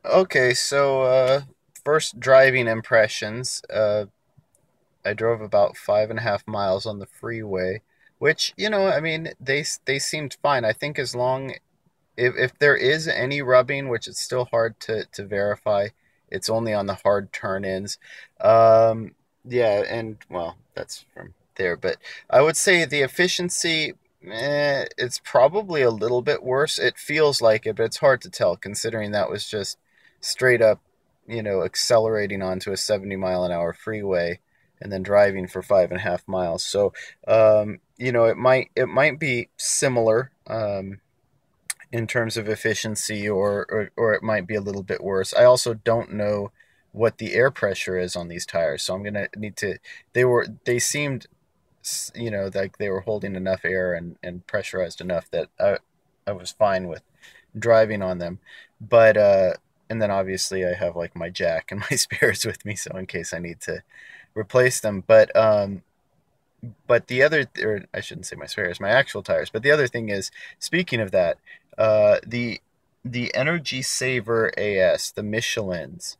Okay, so first driving impressions. I drove about 5.5 miles on the freeway, which, I mean, they seemed fine. I think as long if there is any rubbing, which it's still hard to verify, it's only on the hard turn-ins. Yeah, and well, that's from there, but I would say the efficiency, it's probably a little bit worse. It feels like it, but it's hard to tell considering that was just straight up, accelerating onto a 70 mile an hour freeway and then driving for 5.5 miles. So, it might be similar. In terms of efficiency, or it might be a little bit worse. I also don't know what the air pressure is on these tires, so I'm gonna need to. They seemed, like they were holding enough air and pressurized enough that I was fine with driving on them, but and then obviously I have like my jack and my spares with me, so in case I need to replace them. But the other, or I shouldn't say my spares, my actual tires. But the other thing is, speaking of that, the Energy Saver AS, the Michelin's,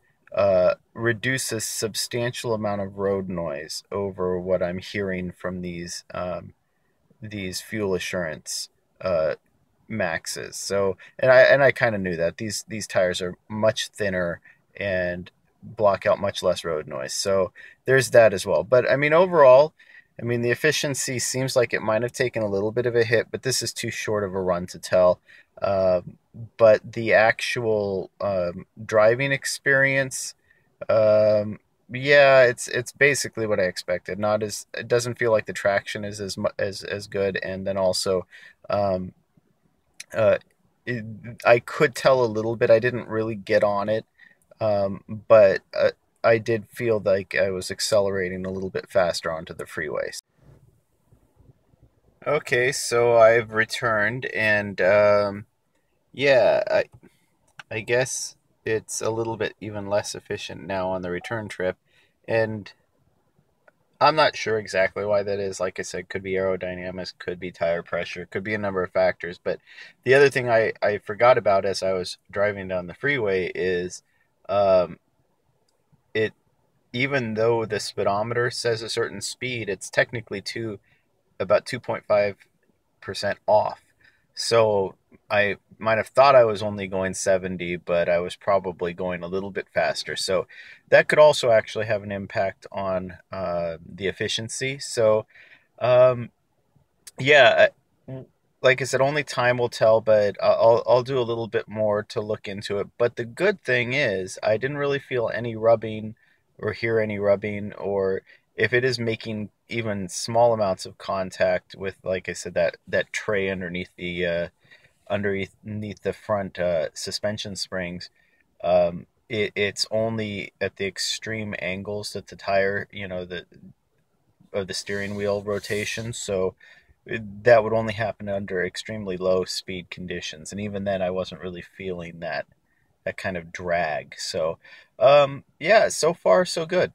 reduces substantial amount of road noise over what I'm hearing from these fuel assurance uh, maxes. So, and I kind of knew that these tires are much thinner and block out much less road noise. So there's that as well. But I mean, overall, I mean, the efficiency seems like it might have taken a little bit of a hit, but this is too short of a run to tell. But the actual driving experience, um, yeah, it's basically what I expected. Not as It doesn't feel like the traction is as good, and then also, um, uh, it, I could tell a little bit. I didn't really get on it, but I did feel like I was accelerating a little bit faster onto the freeway. Okay, so I've returned, and yeah, I guess it's a little bit even less efficient now on the return trip, and I'm not sure exactly why that is. Like I said, could be aerodynamics, could be tire pressure, could be a number of factors. But the other thing I forgot about as I was driving down the freeway is, um, it even though the speedometer says a certain speed, it's technically about 2.5% off. So I might have thought I was only going 70, but I was probably going a little bit faster. So that could also actually have an impact on the efficiency. So, um, yeah, like I said, only time will tell, but I'll do a little bit more to look into it. But the good thing is, I didn't really feel any rubbing or hear any rubbing, or if it is making even small amounts of contact with, like I said, that tray underneath the front suspension springs. It's only at the extreme angles that the tire, the of the steering wheel rotation. So that would only happen under extremely low speed conditions, and even then, I wasn't really feeling that kind of drag. So, yeah, so far so good.